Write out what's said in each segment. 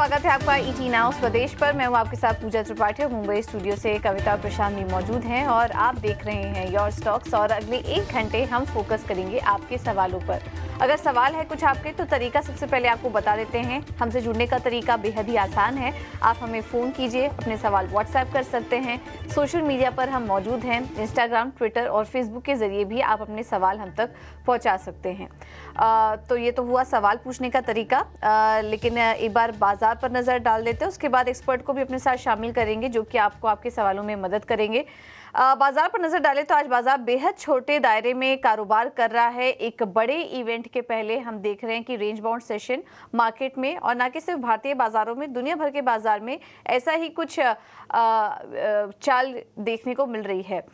स्वागत है आपका ईटी नाउ स्वदेश पर। मैं हूं आपके साथ पूजा त्रिपाठी और मुंबई स्टूडियो से कविता और प्रशांत भी मौजूद हैं और आप देख रहे हैं योर स्टॉक्स। और अगले 1 घंटे हम फोकस करेंगे आपके सवालों पर। अगर सवाल है कुछ आपके तो तरीका सबसे पहले आपको बता देते हैं। हमसे जुड़ने का तरीका बेहद ही आसान है। आप हमें फ़ोन कीजिए, अपने सवाल व्हाट्सएप कर सकते हैं। सोशल मीडिया पर हम मौजूद हैं, इंस्टाग्राम, ट्विटर और फेसबुक के ज़रिए भी आप अपने सवाल हम तक पहुँचा सकते हैं। तो ये तो हुआ सवाल पूछने का तरीका, लेकिन एक बार बाजार पर नज़र डाल देते हैं। उसके बाद एक्सपर्ट को भी अपने साथ शामिल करेंगे जो कि आपको आपके सवालों में मदद करेंगे। बाजार पर नजर डालें तो आज बाजार बेहद छोटे दायरे में कारोबार कर रहा है। एक बड़े इवेंट के पहले हम देख रहे हैं कि रेंज बाउंड सेशन मार्केट में, और न कि सिर्फ भारतीय बाजारों में, दुनिया भर के बाजार में ऐसा ही कुछ चाल देखने को मिल रही है।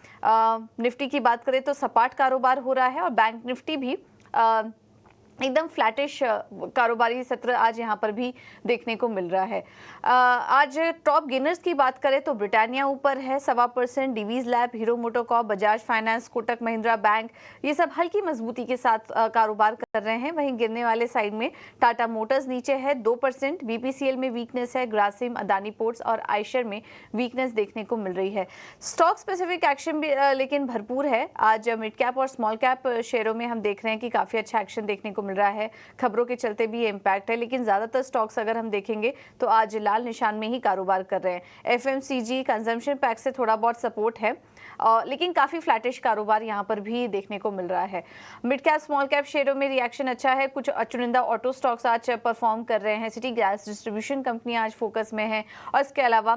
निफ्टी की बात करें तो सपाट कारोबार हो रहा है और बैंक निफ्टी भी एकदम फ्लैटिश कारोबारी सत्र आज यहाँ पर भी देखने को मिल रहा है। आज टॉप गेनर्स की बात करें तो ब्रिटानिया ऊपर है 1.25%, Divi's lab, Hero MotoCorp, Bajaj finance, Kotak Mahindra bank, ये सब हल्की मजबूती के साथ कारोबार कर रहे हैं। वहीं गिरने वाले साइड में टाटा मोटर्स नीचे है 2%, बीपीसीएल में वीकनेस है, ग्रासिम, अदानी पोर्ट्स और आयशर में वीकनेस देखने को मिल रही है। स्टॉक स्पेसिफिक एक्शन भी लेकिन भरपूर है। आज मिड कैप और स्मॉल कैप शेयरों में हम देख रहे हैं कि काफ़ी अच्छा एक्शन देखने को मिल रहा है। खबरों के चलते भी ये इम्पैक्ट है, लेकिन ज्यादातर स्टॉक्स अगर हम देखेंगे तो आज लाल निशान में ही कारोबार कर रहे हैं। एफएमसीजी, कंजम्पशन पैक से थोड़ा बहुत सपोर्ट है, लेकिन काफी फ्लैटिश कारोबार यहाँ पर भी देखने को मिल रहा है। मिड कैप स्मॉल कैप शेयरों में रिएक्शन अच्छा है। कुछ चुनिंदा ऑटो स्टॉक्स आज परफॉर्म कर रहे हैं। सिटी गैस डिस्ट्रीब्यूशन कंपनी आज फोकस में है, और इसके अलावा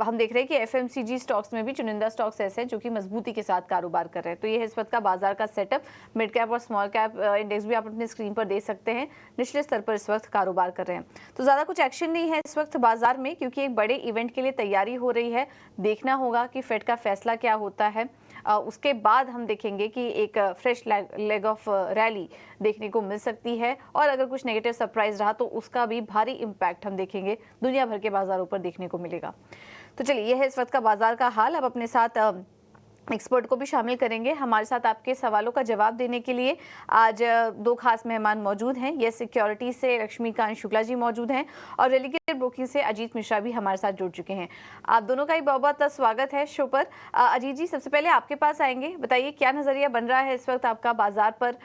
हम देख रहे हैं कि एफएमसीजी स्टॉक्स में भी चुनिंदा स्टॉक्स ऐसे हैं जो कि मजबूती के साथ कारोबार कर रहे हैं। तो ये है इस वक्त का बाजार का सेटअप। मिड कैप और स्मॉल कैप इंडेक्स भी आप अपने स्क्रीन पर देख सकते हैं, निचले स्तर पर इस वक्त कारोबार कर रहे हैं। तो ज्यादा कुछ एक्शन नहीं है इस वक्त बाजार में, क्योंकि एक बड़े इवेंट के लिए तैयारी हो रही है। देखना होगा कि फेड का फैसला क्या होता है। उसके बाद हम देखेंगे कि एक फ्रेश लेग ऑफ रैली देखने को मिल सकती है, और अगर कुछ नेगेटिव सरप्राइज रहा तो उसका भी भारी इम्पैक्ट हम देखेंगे दुनिया भर के बाजारों पर देखने को मिलेगा। तो चलिए, यह है इस वक्त का बाजार का हाल। अब अपने साथ एक्सपर्ट को भी शामिल करेंगे। हमारे साथ आपके सवालों का जवाब देने के लिए आज 2 खास मेहमान मौजूद हैं। ये सिक्योरिटी से लक्ष्मीकांत शुक्ला जी मौजूद हैं, और रेलिगेट ब्रोकिंग से अजीत मिश्रा भी हमारे साथ जुड़ चुके हैं। आप दोनों का ही बहुत बहुत स्वागत है शो पर। अजीत जी, सबसे पहले आपके पास आएंगे। बताइए क्या नजरिया बन रहा है इस वक्त आपका बाजार पर।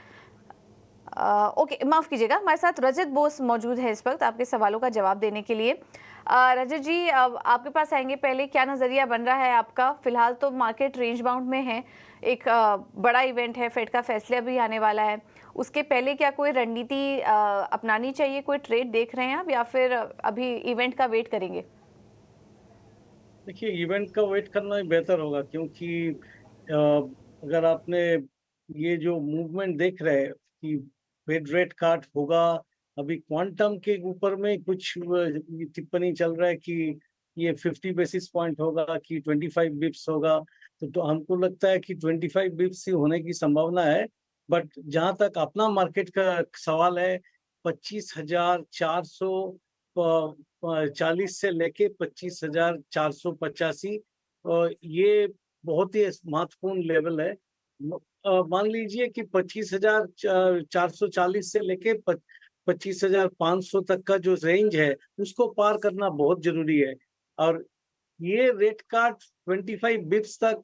ओके, माफ कीजिएगा, हमारे साथ रजत बोस मौजूद है इस वक्त आपके सवालों का जवाब देने के लिए। रजत जी, आपके पास आएंगे। पहले क्या नजरिया बन रहा है आपका? फिलहाल तो मार्केट रेंज बाउंड में है। एक बड़ा इवेंट है, फेड का फैसला भी आने वाला है। उसके पहले क्या कोई रणनीति अपनानी चाहिए? कोई ट्रेड देख रहे हैं आप, या फिर अभी इवेंट का वेट करेंगे? देखिए, इवेंट का वेट करना ही बेहतर होगा, क्योंकि अगर आपने ये जो मूवमेंट देख रहे हैं कि फेड रेट कट होगा, अभी क्वांटम के ऊपर में कुछ टिप्पणी चल रहा है कि ये 50 बेसिस पॉइंट होगा कि 25 बिप्स होगा। तो हमको लगता है कि 25 बिप्स ही होने की संभावना है। बट जहां तक अपना मार्केट का सवाल है, 25,400 40 से लेके 25,485, ये बहुत ही महत्वपूर्ण लेवल है। मान लीजिए कि 25,440 से लेके 25,500 तक का जो रेंज है, उसको पार करना बहुत जरूरी है। और ये रेट कार्ड 25 बिप्स तक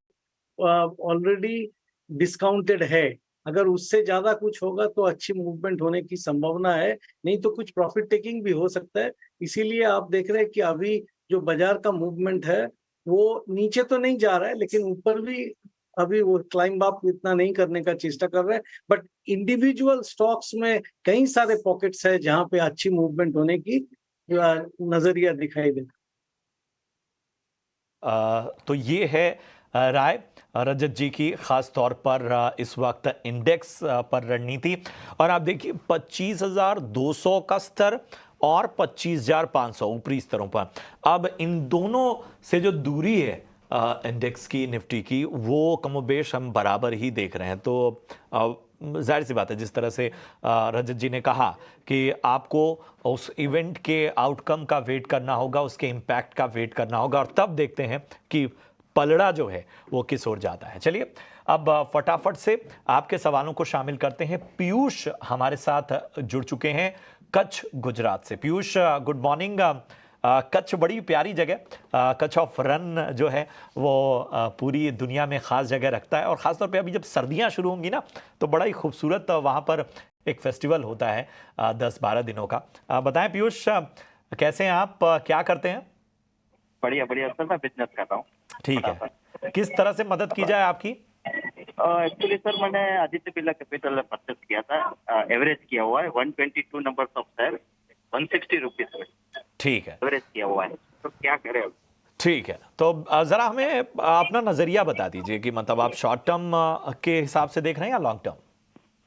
ऑलरेडी डिस्काउंटेड है। अगर उससे ज्यादा कुछ होगा तो अच्छी मूवमेंट होने की संभावना है, नहीं तो कुछ प्रॉफिट टेकिंग भी हो सकता है। इसीलिए आप देख रहे हैं कि अभी जो बाजार का मूवमेंट है वो नीचे तो नहीं जा रहा है, लेकिन ऊपर भी अभी वो क्लाइंब अप इतना नहीं करने का चेष्टा कर रहा है। बट इंडिविजुअल स्टॉक्स में कई सारे पॉकेट्स है जहां पे अच्छी मूवमेंट होने की नजरिया दिखाई देता। तो ये है राय रजत जी की, खास तौर पर इस वक्त इंडेक्स पर रणनीति। और आप देखिए 25,200 का स्तर और 25,500 ऊपरी स्तरों पर। अब इन दोनों से जो दूरी है इंडेक्स की, निफ्टी की, वो कमोबेश हम बराबर ही देख रहे हैं। तो जाहिर सी बात है, जिस तरह से रजत जी ने कहा कि आपको उस इवेंट के आउटकम का वेट करना होगा, उसके इम्पैक्ट का वेट करना होगा, और तब देखते हैं कि पलड़ा जो है वो किस ओर जाता है। चलिए, अब फटाफट से आपके सवालों को शामिल करते हैं। पीयूष हमारे साथ जुड़ चुके हैं। कच्छ गुजरात से। Piyush, good morning. कच्छ बड़ी प्यारी जगह, कच्छ ऑफ रन जो है वो पूरी दुनिया में ख़ास जगह रखता है, और ख़ासतौर पे अभी जब सर्दियां शुरू होंगी ना तो बड़ा ही खूबसूरत वहाँ पर एक फेस्टिवल होता है 10-12 दिनों का। बताएं पीयूष, कैसे हैं आप, क्या करते हैं? बढ़िया बढ़िया सर, मैं बिजनेस कर रहा हूँ। ठीक है, किस तरह से मदद की जाए आपकी? एक्चुअली सर, मैंने आदित्य बिरला कैपिटल परचेस किया था। एवरेज किया हुआ है 122 नंबर ऑफ शेयर 160 रुपीज में। ठीक है, एवरेज किया हुआ है, तो क्या करें अब? ठीक है, तो ज़रा हमें अपना नज़रिया बता दीजिए कि मतलब आप शॉर्ट टर्म के हिसाब से देख रहे हैं या लॉन्ग टर्म?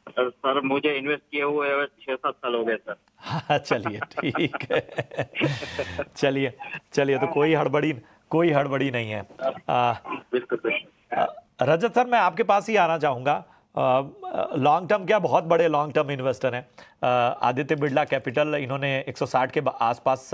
सर मुझे इन्वेस्ट किए हुए 6-7 साल हो गए सर। हाँ, चलिए ठीक है। चलिए चलिए, तो कोई हड़बड़ी नहीं है। बिल्कुल। रजत सर, मैं आपके पास ही आना चाहूँगा। लॉन्ग टर्म क्या, बहुत बड़े लॉन्ग टर्म इन्वेस्टर हैं। आदित्य बिरला कैपिटल, इन्होंने 160 के आसपास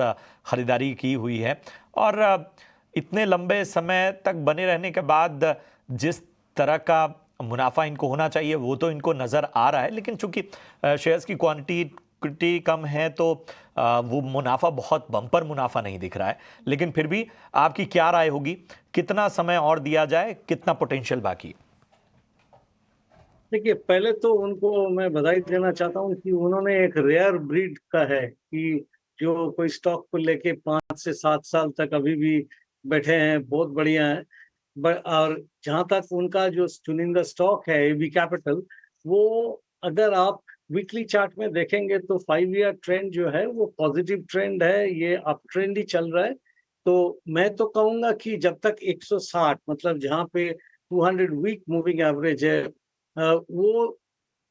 खरीदारी की हुई है, और इतने लंबे समय तक बने रहने के बाद जिस तरह का मुनाफा इनको होना चाहिए वो तो इनको नज़र आ रहा है, लेकिन चूंकि शेयर्स की क्वांटिटी कम है तो वो मुनाफा बहुत बम्पर मुनाफा नहीं दिख रहा है। लेकिन फिर भी आपकी क्या राय होगी, कितना समय और दिया जाए, कितना पोटेंशियल बाकी? देखिए, पहले तो उनको मैं बधाई देना चाहता हूँ कि उन्होंने एक रेयर ब्रीड का है कि जो कोई स्टॉक को लेके 5 से 7 साल तक अभी भी बैठे हैं, बहुत बढ़िया है। और जहां तक उनका जो चुनिंदा स्टॉक है एबी कैपिटल, वो अगर आप वीकली चार्ट में देखेंगे तो 5 ईयर ट्रेंड जो है वो पॉजिटिव ट्रेंड है, ये अप ट्रेंड ही चल रहा है। तो मैं तो कहूंगा कि जब तक 160, मतलब जहां पे 200 वीक मूविंग एवरेज है, वो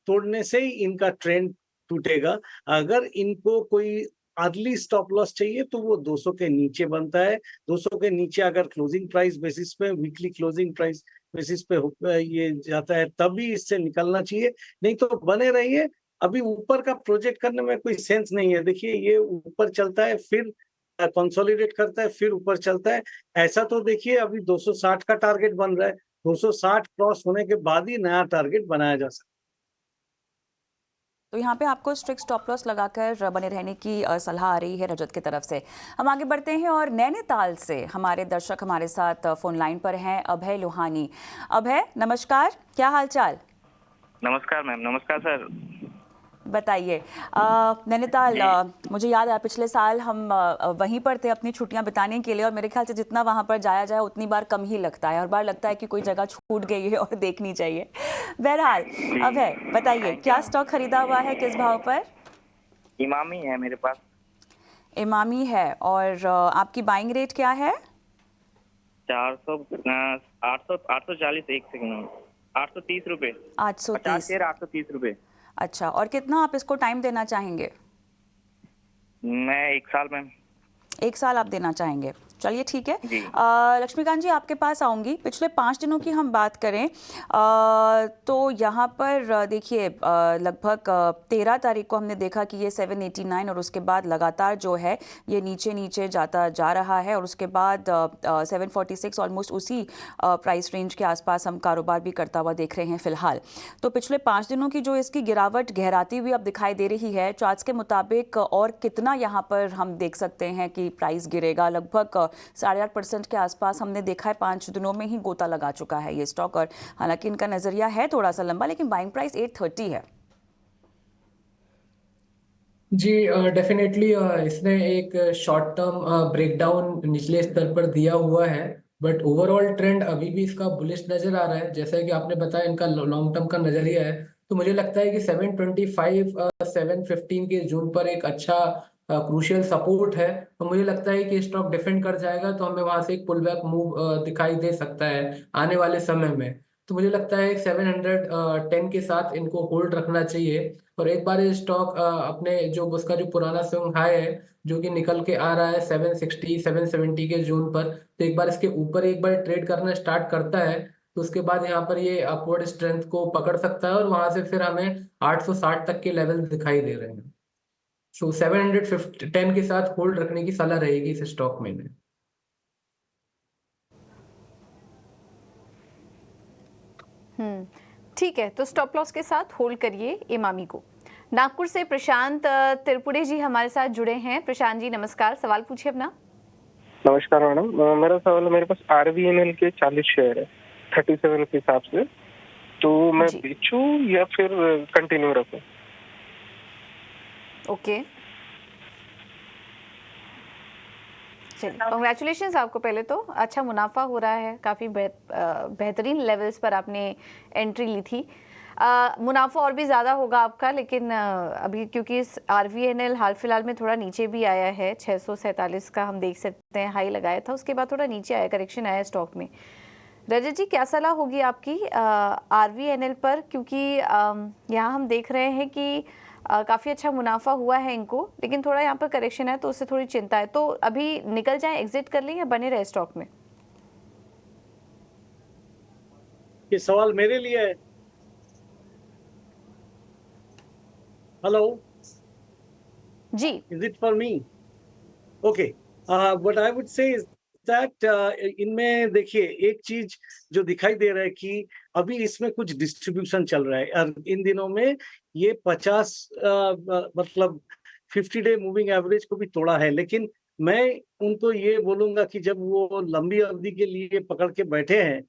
तोड़ने से ही इनका ट्रेंड टूटेगा। अगर इनको कोई अर्ली स्टॉप लॉस चाहिए तो वो 200 के नीचे बनता है। 200 के नीचे अगर क्लोजिंग प्राइस बेसिस पे, वीकली क्लोजिंग प्राइस बेसिस पे ये जाता है, तभी इससे निकलना चाहिए, नहीं तो बने रहिए। अभी ऊपर का प्रोजेक्ट करने में कोई सेंस नहीं है। देखिए, ये ऊपर चलता है, फिर कंसोलिडेट करता है, फिर ऊपर चलता है। ऐसा तो देखिए, अभी 260 का टारगेट बन रहा है, 260 क्रॉस होने के बाद ही नया टारगेट बनाया जा सकता है। तो यहाँ पे आपको स्ट्रिक्ट स्टॉप लॉस लगाकर बने रहने की सलाह आ रही है रजत की तरफ से। हम आगे बढ़ते हैं और नैनीताल से हमारे दर्शक हमारे साथ फोन लाइन पर हैं, अभय लोहानी। अभय नमस्कार, क्या हालचाल? नमस्कार मैम। नमस्कार सर। बताइए, नैनीताल, मुझे याद है पिछले साल हम वहीं पर थे अपनी छुट्टियां बिताने के लिए, और मेरे ख्याल से जितना वहां पर जाया जाए उतनी बार कम ही लगता है, हर बार लगता है कि कोई जगह छूट गई है और देखनी चाहिए। बहरहाल अभय बताइए, क्या स्टॉक खरीदा हुआ है, किस भाव पर? इमामी है मेरे पास। इमामी है, और आपकी बाइंग रेट क्या है? 400 840, एक सेकंड, 830 रुपए। 830। 830 रुपए। अच्छा, और कितना आप इसको टाइम देना चाहेंगे? मैं 1 साल मैम। 1 साल आप देना चाहेंगे, चलिए ठीक है। जी। लक्ष्मीकांत जी आपके पास आऊंगी। पिछले 5 दिनों की हम बात करें तो यहाँ पर देखिए लगभग 13 तारीख को हमने देखा कि ये 789, और उसके बाद लगातार जो है ये नीचे नीचे जाता जा रहा है, और उसके बाद 746 ऑलमोस्ट उसी प्राइस रेंज के आसपास हम कारोबार भी करता हुआ देख रहे हैं फिलहाल। तो पिछले 5 दिनों की जो इसकी गिरावट गहराती हुई अब दिखाई दे रही है, चार्ट्स के मुताबिक और कितना यहाँ पर हम देख सकते हैं कि प्राइस गिरेगा? लगभग 8.5% के आसपास हमने देखा है, 5 दिनों में ही गोता लगा चुका है ये स्टॉक, और हालांकि इनका नजरिया है थोड़ा सा लंबा, लेकिन बाइंग प्राइस 830 है। जी, डेफिनेटली इसने एक शॉर्ट टर्म ब्रेकडाउन निचले स्तर पर दिया हुआ है, बट ओवरऑल ट्रेंड अभी भी इसका बुलिश नजर आ रहा है। जैसा कि आपने बताया इनका लॉन्ग टर्म का नजरिया है, तो मुझे लगता है कि 725 715 के जोन पर एक अच्छा क्रूशियल सपोर्ट है, तो मुझे लगता है कि स्टॉक डिफेंड कर जाएगा, तो हमें वहां से एक पुल बैक मूव दिखाई दे सकता है आने वाले समय में। तो मुझे लगता है 710 के साथ इनको होल्ड रखना चाहिए, और एक बार ये स्टॉक अपने जो उसका जो पुराना स्विंग हाई है जो कि निकल के आ रहा है 760 770 के जोन पर, तो एक बार इसके ऊपर एक बार ट्रेड करना स्टार्ट करता है तो उसके बाद यहाँ पर ये अपवर्ड स्ट्रेंथ को पकड़ सकता है, और वहां से फिर हमें 860 तक के लेवल दिखाई दे रहे हैं। सो 710 के साथ होल्ड रखने की सलाह रहेगी इस स्टॉक में। ठीक है, तो स्टॉप लॉस के साथ होल्ड करिए इमामी को। नागपुर से प्रशांत त्रिपुरे जी हमारे साथ जुड़े हैं। प्रशांत जी नमस्कार, सवाल पूछिए अपना। नमस्कार मैडम। मेरा सवाल है, मेरे पास RVNL के 40 शेयर है 37 के हिसाब से, तो मैं जी। बेचूं या फिर कंटिन्यू रखूं? ओके, चलिए कॉन्ग्रेचुलेशन आपको। पहले तो अच्छा मुनाफा हो रहा है, काफ़ी बेहतरीन लेवल्स पर आपने एंट्री ली थी। मुनाफा और भी ज़्यादा होगा आपका, लेकिन अभी क्योंकि इस RVNL हाल फिलहाल में थोड़ा नीचे भी आया है, 647 का हम देख सकते हैं हाई लगाया था, उसके बाद थोड़ा नीचे आया, करेक्शन आया स्टॉक में। रजत जी क्या सलाह होगी आपकी RVNL पर, क्योंकि यहाँ हम देख रहे हैं कि काफ़ी अच्छा मुनाफा हुआ है इनको, लेकिन थोड़ा यहाँ पर करेक्शन है तो उससे थोड़ी चिंता है। तो अभी निकल जाएं, एग्जिट कर लें या बने रहे स्टॉक में? ये सवाल मेरे लिए है। Hello, ji is it for me? Okay, what I would say is that इनमें देखिए एक चीज जो दिखाई दे रहा है कि अभी इसमें कुछ डिस्ट्रीब्यूशन चल रहा है, और इन दिनों में ये 50 मतलब 50-डे मूविंग एवरेज को भी तोड़ा है। लेकिन मैं उनको ये बोलूंगा कि जब वो लंबी अवधि के लिए पकड़ के बैठे हैं,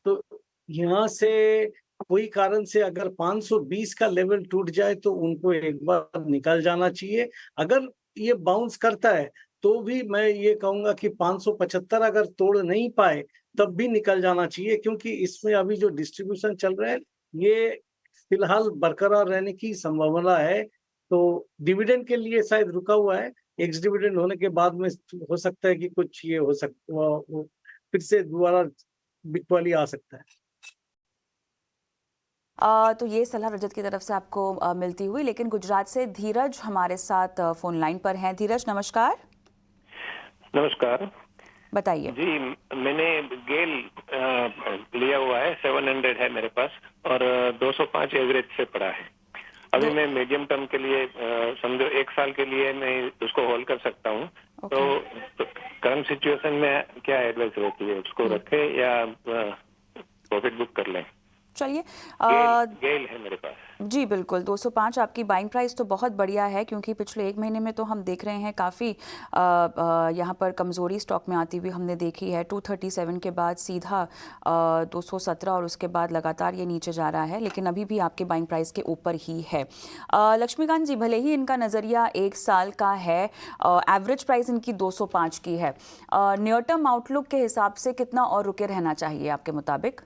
तो यहाँ से कोई कारण से अगर 520 का लेवल टूट जाए तो उनको एक बार निकल जाना चाहिए। अगर ये बाउंस करता है तो भी मैं ये कहूंगा कि 575 अगर तोड़ नहीं पाए तब भी निकल जाना चाहिए, क्योंकि इसमें अभी जो डिस्ट्रीब्यूशन चल रहा है ये फिलहाल बरकरार रहने की संभावना है। तो डिविडेंड के लिए शायद रुका हुआ है, एक्स डिविडेंड होने के बाद में हो सकता है कि कुछ ये हो सकता, फिर से दोबारा बिकवाली आ सकता है। तो ये सलाह रजत की तरफ से आपको मिलती हुई, लेकिन गुजरात से धीरज हमारे साथ फोन लाइन पर हैं। धीरज नमस्कार, नमस्कार बताइए। जी। मैंने गेल लिया हुआ है, 700 है मेरे पास, और 205 एवरेज से पड़ा है। अभी मैं मीडियम टर्म के लिए समझो 1 साल के लिए मैं उसको होल्ड कर सकता हूँ। तो करंट सिचुएशन में क्या एडवाइस रहती है, उसको रखें या प्रॉफिट बुक कर लें? चलिए गेल है मेरे पास। जी बिल्कुल, 205 आपकी बाइंग प्राइस तो बहुत बढ़िया है, क्योंकि पिछले 1 महीने में तो हम देख रहे हैं काफ़ी यहाँ पर कमज़ोरी स्टॉक में आती हुई हमने देखी है। 237 के बाद सीधा 217 और उसके बाद लगातार ये नीचे जा रहा है, लेकिन अभी भी आपके बाइंग प्राइस के ऊपर ही है। लक्ष्मीकांत जी, भले ही इनका नज़रिया 1 साल का है, एवरेज प्राइस इनकी 205 की है, नियर टर्म आउटलुक के हिसाब से कितना और रुके रहना चाहिए आपके मुताबिक?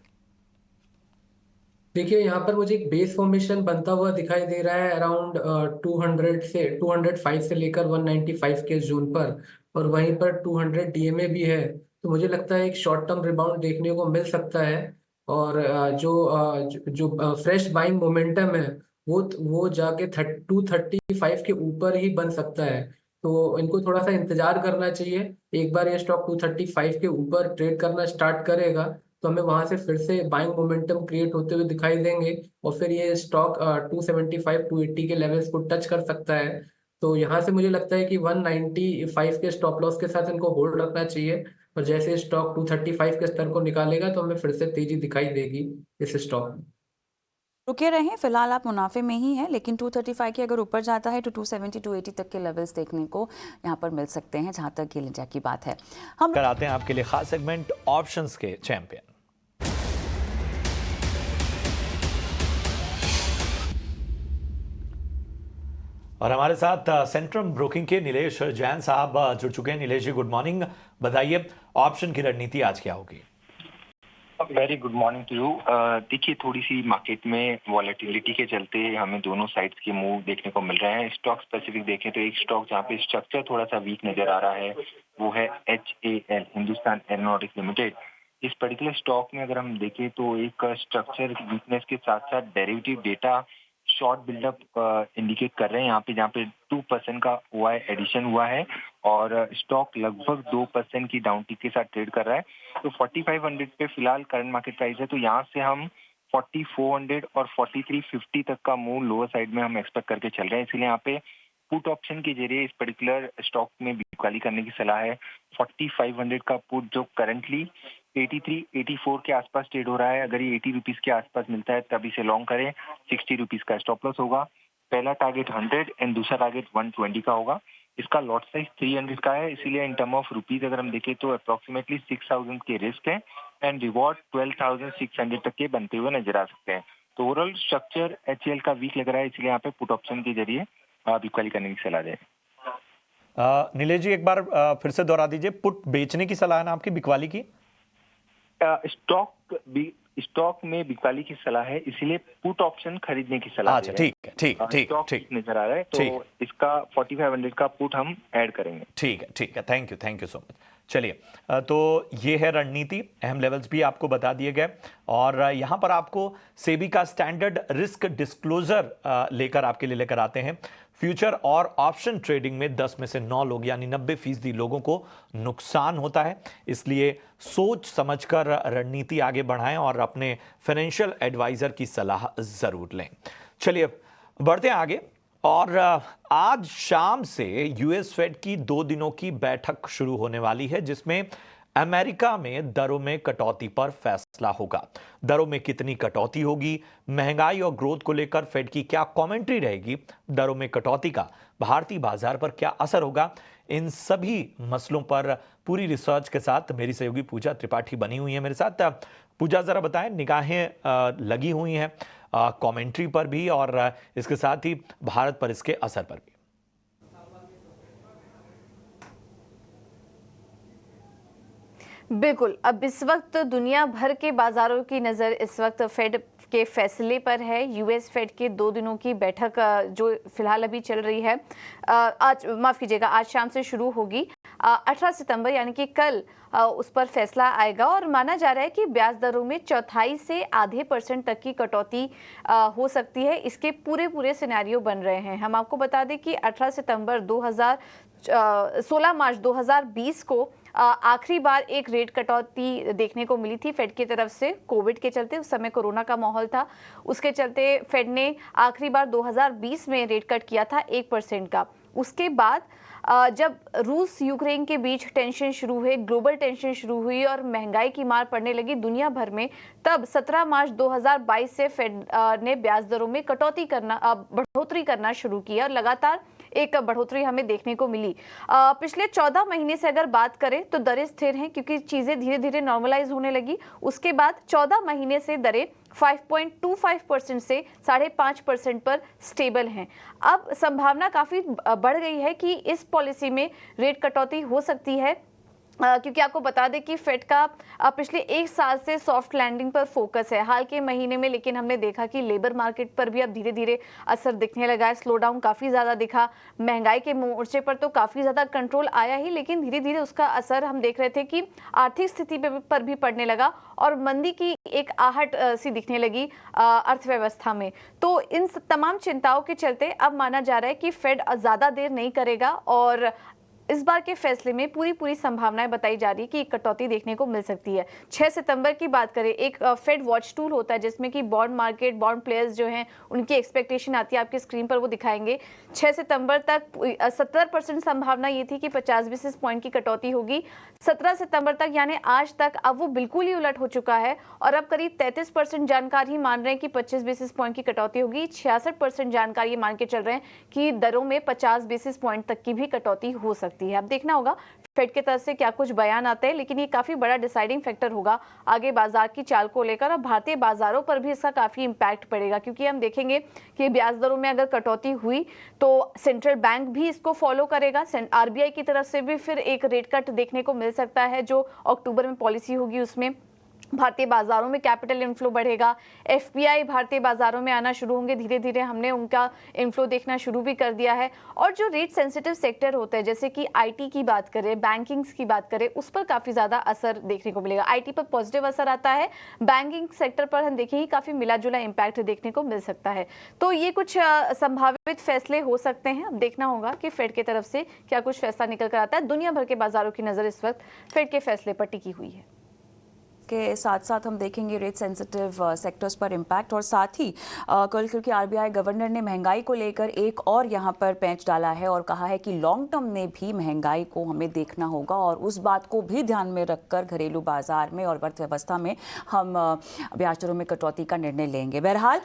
देखिए, यहाँ पर मुझे एक बेस फॉर्मेशन बनता हुआ दिखाई दे रहा है अराउंड 205 से लेकर 195 के जोन पर, और वहीं पर 200 DMA भी है। तो मुझे लगता है एक शॉर्ट टर्म रिबाउंड देखने को मिल सकता है, और जो फ्रेश बाइंग मोमेंटम है वो जाके 235 के ऊपर ही बन सकता है। तो इनको थोड़ा सा इंतजार करना चाहिए। एक बार ये स्टॉक 235 के ऊपर ट्रेड करना स्टार्ट करेगा तो हमें वहां से फिर से बाइंग मोमेंटम क्रिएट होते हुए दिखाई देंगे, और फिर ये स्टॉक 275 280 के लेवल्स को टच कर सकता है। तो यहाँ से मुझे लगता है कि 195 के स्टॉप लॉस के साथ इनको होल्ड रखना चाहिए, और जैसे स्टॉक 235 के स्तर को निकालेगा तो हमें फिर से तेजी दिखाई देगी इस स्टॉक में। रुके रहें, फिलहाल आप मुनाफे में ही हैं, लेकिन 235 के अगर ऊपर जाता है तो 270 280 तक के लेवल्स देखने को यहाँ पर मिल सकते हैं, जहाँ तक ये लिंजा की बात है। हम कराते हैं आपके लिए खास सेगमेंट ऑप्शंस के चैंपियन। और हमारे साथ सेंट्रम ब्रोकिंग के नीलेश जैन साहब जुड़ चुके हैं। नीलेश जी गुड मॉर्निंग, बताइए ऑप्शन की रणनीति आज क्या होगी? Very good morning to you. देखिए, थोड़ी सी मार्केट में वॉलेटिलिटी के चलते हमें दोनों साइड्स के मूव देखने को मिल रहे हैं। स्टॉक स्पेसिफिक देखें तो एक स्टॉक जहाँ पे स्ट्रक्चर थोड़ा सा वीक नजर आ रहा है वो है HAL, हिंदुस्तान एरोनॉटिक्स लिमिटेड। इस पर्टिकुलर स्टॉक में अगर हम देखें तो एक स्ट्रक्चर वीकनेस के साथ साथ derivative data short buildup indicate कर रहे हैं यहाँ पे, जहाँ पे 2% का OI एडिशन हुआ है और स्टॉक लगभग 2% की डाउन टिक के साथ ट्रेड कर रहा है। तो 4500 पे फिलहाल करंट मार्केट प्राइस है, तो यहाँ से हम 4400 और 4350 तक का मूव लोअर साइड में हम एक्सपेक्ट करके चल रहे हैं। इसलिए यहाँ पे पुट ऑप्शन के जरिए इस पर्टिकुलर स्टॉक में बिकवाली करने की सलाह है। 4500 का पुट जो करंटली 83-84 के आसपास ट्रेड हो रहा है, अगर ये 80 रुपीज के आसपास मिलता है तब इसे लॉन्ग करें। 60 रुपीज का स्टॉप लॉस होगा। पहला टारगेट 100 एंड दूसरा टारगेट 120 का होगा। इसका लॉट साइज 300 का है, इसीलिए इन टर्म ऑफ रुपीज अगर हम देखें तो अप्रोक्सीमेटली 6000 के रिस्क है एंड रिवॉर्ड 12,600 तक के बनते हुए नजर आ सकते हैं। तो ओवरऑल स्ट्रक्चर HCL का वीक लग रहा है, इसलिए यहाँ पे पुट ऑप्शन के जरिए बिक्वाली करने की सलाह दें। नीलेश जी एक बार फिर से दोहरा दीजिए, पुट बेचने की सलाह है ना आपकी बिक्वाली की? स्टॉक में बिक्वाली की सलाह है, इसीलिए पुट ऑप्शन खरीदने की सलाह अच्छा, ठीक है, स्टॉक ठीक नजर आ रहा है, तो इसका 4500 का पुट हम ऐड करेंगे। ठीक है, थैंक यू सो मच। चलिए, तो ये है रणनीति, अहम लेवल्स भी आपको बता दिए गए और यहाँ पर आपको सेबी का स्टैंडर्ड रिस्क डिस्क्लोजर लेकर आपके लिए लेकर आते हैं। फ्यूचर और ऑप्शन ट्रेडिंग में 10 में से 9 लोग यानी 90% लोगों को नुकसान होता है, इसलिए सोच समझकर रणनीति आगे बढ़ाएं और अपने फाइनेंशियल एडवाइजर की सलाह जरूर लें। चलिए बढ़ते हैं आगे और आज शाम से यूएस फेड की 2 दिनों की बैठक शुरू होने वाली है, जिसमें अमेरिका में दरों में कटौती पर फैसला होगा। दरों में कितनी कटौती होगी, महंगाई और ग्रोथ को लेकर फेड की क्या कमेंट्री रहेगी, दरों में कटौती का भारतीय बाजार पर क्या असर होगा, इन सभी मसलों पर पूरी रिसर्च के साथ मेरी सहयोगी पूजा त्रिपाठी बनी हुई है मेरे साथ। पूजा जरा बताएं, निगाहें लगी हुई हैं कमेंट्री पर भी और इसके साथ ही भारत पर इसके असर पर भी। बिल्कुल, अब इस वक्त दुनिया भर के बाजारों की नज़र इस वक्त फेड के फैसले पर है। यूएस फेड के 2 दिनों की बैठक जो फिलहाल अभी चल रही है, आज माफ़ कीजिएगा, आज शाम से शुरू होगी। 18 सितंबर यानी कि कल उस पर फैसला आएगा और माना जा रहा है कि ब्याज दरों में 1/4 से आधे % तक की कटौती हो सकती है। इसके पूरे सिनेरियो बन रहे हैं। हम आपको बता दें कि 18 सितंबर 16 मार्च 2020 को आखिरी बार एक रेट कटौती देखने को मिली थी फेड की तरफ से, कोविड के चलते। उस समय कोरोना का माहौल था, उसके चलते फेड ने आखिरी बार 2020 में रेट कट किया था 1% का। उसके बाद जब रूस यूक्रेन के बीच टेंशन शुरू हुए, ग्लोबल टेंशन शुरू हुई और महंगाई की मार पड़ने लगी दुनिया भर में, तब 17 मार्च 2022 से फेड ने ब्याज दरों में बढ़ोतरी करना शुरू किया और लगातार एक बढ़ोतरी हमें देखने को मिली। पिछले 14 महीने से अगर बात करें तो दरें स्थिर हैं क्योंकि चीज़ें धीरे धीरे नॉर्मलाइज होने लगी। उसके बाद 14 महीने से दरें 5.25% से 5.5% पर स्टेबल हैं। अब संभावना काफ़ी बढ़ गई है कि इस पॉलिसी में रेट कटौती हो सकती है, क्योंकि आपको बता दें कि फेड का पिछले 1 साल से सॉफ्ट लैंडिंग पर फोकस है हाल के महीने में, लेकिन हमने देखा कि लेबर मार्केट पर भी अब धीरे धीरे असर दिखने लगा है। स्लो डाउन काफ़ी ज़्यादा दिखा। महंगाई के मोर्चे पर तो काफ़ी ज़्यादा कंट्रोल आया ही, लेकिन धीरे धीरे उसका असर हम देख रहे थे कि आर्थिक स्थिति पर भी पड़ने लगा और मंदी की एक आहट सी दिखने लगी अर्थव्यवस्था में। तो इन तमाम चिंताओं के चलते अब माना जा रहा है कि फेड ज़्यादा देर नहीं करेगा और इस बार के फैसले में पूरी संभावनाएं बताई जा रही है कि एक कटौती देखने को मिल सकती है। 6 सितंबर की बात करें, एक फेड वॉच टूल होता है जिसमें कि बॉन्ड मार्केट, बॉन्ड प्लेयर्स जो हैं उनकी एक्सपेक्टेशन आती है, आपकी स्क्रीन पर वो दिखाएंगे। 6 सितंबर तक 70% संभावना ये थी कि 50 बेसिस पॉइंट की कटौती होगी। 17 सितंबर तक यानी आज तक अब वो बिल्कुल ही उलट हो चुका है और अब करीब 33% जानकार ही मान रहे हैं कि 25 बेसिस पॉइंट की कटौती होगी। 66% जानकार ये मान के चल रहे हैं कि दरों में 50 बेसिस पॉइंट तक की भी कटौती हो सकती है। अब देखना होगा फेड की तरफ से क्या कुछ बयान आते हैं, लेकिन ये काफी बड़ा डिसाइडिंग फैक्टर होगा आगे बाजार की चाल को लेकर और भारतीय बाजारों पर भी इसका काफी इंपैक्ट पड़ेगा, क्योंकि हम देखेंगे कि ब्याज दरों में अगर कटौती हुई तो सेंट्रल बैंक भी इसको फॉलो करेगा। आरबीआई की तरफ से भी फिर एक रेट कट देखने को मिल सकता है जो अक्टूबर में पॉलिसी होगी, उसमें भारतीय बाजारों में कैपिटल इनफ्लो बढ़ेगा। एफपीआई भारतीय बाजारों में आना शुरू होंगे धीरे धीरे, हमने उनका इनफ्लो देखना शुरू भी कर दिया है। और जो रेट सेंसिटिव सेक्टर होते हैं जैसे कि आईटी की बात करें, बैंकिंग्स की बात करें, उस पर काफ़ी ज़्यादा असर देखने को मिलेगा। आईटी पर पॉजिटिव असर आता है, बैंकिंग सेक्टर पर हम देखेंगे काफ़ी मिला जुला इम्पैक्ट देखने को मिल सकता है। तो ये कुछ संभावित फैसले हो सकते हैं। अब देखना होगा कि फेड की तरफ से क्या कुछ फैसला निकल कर आता है। दुनिया भर के बाजारों की नज़र इस वक्त फेड के फैसले पर टिकी हुई है। इसके साथ साथ हम देखेंगे रेट सेंसिटिव सेक्टर्स पर इम्पैक्ट, और साथ ही कल क्योंकि आरबीआई गवर्नर ने महंगाई को लेकर एक और यहाँ पर पैंच डाला है और कहा है कि लॉन्ग टर्म में भी महंगाई को हमें देखना होगा और उस बात को भी ध्यान में रखकर घरेलू बाजार में और अर्थव्यवस्था में हम ब्याज दरों में कटौती का निर्णय लेंगे। बहरहाल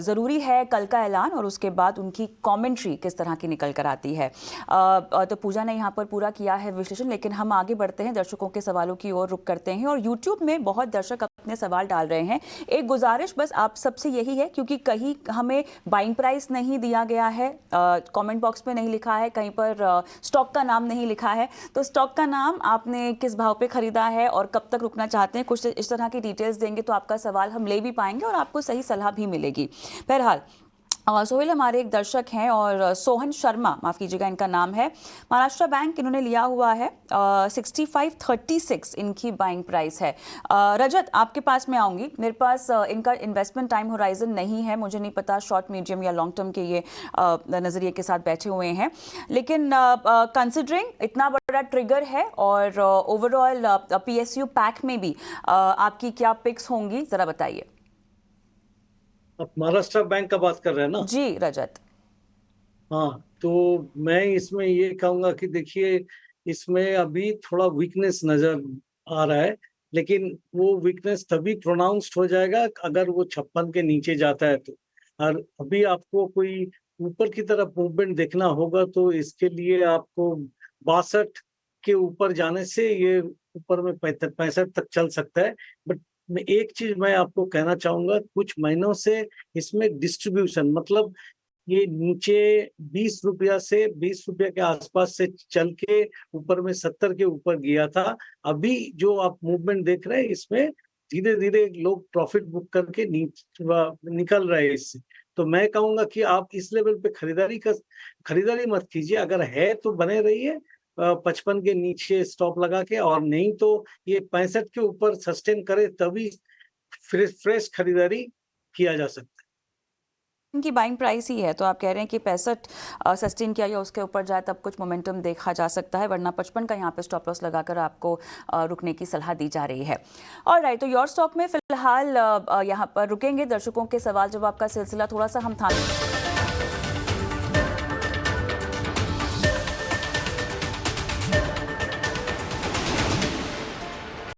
ज़रूरी है कल का ऐलान और उसके बाद उनकी कमेंट्री किस तरह की निकल कर आती है। तो पूजा ने यहाँ पर पूरा किया है विश्लेषण, लेकिन हम आगे बढ़ते हैं, दर्शकों के सवालों की ओर रुख करते हैं। और यूट्यूब में बहुत दर्शक अपने सवाल डाल रहे हैं। एक गुजारिश बस आप सबसे यही है, क्योंकि कहीं हमें बाइंग प्राइस नहीं दिया गया है, कमेंट बॉक्स में नहीं लिखा है, कहीं पर स्टॉक का नाम नहीं लिखा है, तो स्टॉक का नाम, आपने किस भाव पे खरीदा है और कब तक रुकना चाहते हैं, कुछ इस तरह की डिटेल्स देंगे तो आपका सवाल हम ले भी पाएंगे और आपको सही सलाह भी मिलेगी। बहरहाल सोहेल हमारे एक दर्शक हैं और सोहन शर्मा, माफ़ कीजिएगा इनका नाम है, महाराष्ट्र बैंक इन्होंने लिया हुआ है, 6536 इनकी बाइंग प्राइस है। रजत आपके पास मैं आऊँगी, मेरे पास इनका इन्वेस्टमेंट टाइम होराइजन नहीं है, मुझे नहीं पता शॉर्ट मीडियम या लॉन्ग टर्म के ये नज़रिए के साथ बैठे हुए हैं, लेकिन कंसिडरिंग इतना बड़ा ट्रिगर है और ओवरऑल PSU पैक में भी आपकी क्या पिक्स होंगी, ज़रा बताइए। आप महाराष्ट्र बैंक का बात कर रहे हैं ना? जी रजत। हाँ, तो मैं इसमें ये कहूंगा कि देखिए, इसमें अभी थोड़ा वीकनेस नजर आ रहा है, लेकिन वो वीकनेस तभी प्रोनाउंस्ड हो जाएगा अगर वो 56 के नीचे जाता है तो। और अभी आपको कोई ऊपर की तरफ मूवमेंट देखना होगा तो इसके लिए आपको 62 के ऊपर जाने से ये ऊपर में 65 तक चल सकता है। बट एक चीज मैं आपको कहना चाहूंगा, कुछ महीनों से इसमें डिस्ट्रीब्यूशन, मतलब ये नीचे 20 रुपया से 20 रुपया के आसपास से चल के ऊपर में 70 के ऊपर गया था। अभी जो आप मूवमेंट देख रहे हैं, इसमें धीरे धीरे लोग प्रॉफिट बुक करके निकल रहे हैं इससे। तो मैं कहूंगा कि आप इस लेवल पे खरीदारी मत कीजिए, अगर है तो बने रहिए 55 के नीचे स्टॉप लगा के, और नहीं तो ये 65 के ऊपर सस्टेन करे तभी फ्रेश खरीदारी किया जा सकता है। इनकी बाइंग प्राइस ही है, तो आप कह रहे हैं कि 65 सस्टेन किया या उसके ऊपर जाए तब कुछ मोमेंटम देखा जा सकता है, वरना 55 का यहाँ पे स्टॉप लॉस लगाकर आपको रुकने की सलाह दी जा रही है। और राइट, तो योर स्टॉक में फिलहाल यहाँ पर रुकेंगे, दर्शकों के सवाल जवाब का सिलसिला थोड़ा सा हम थाम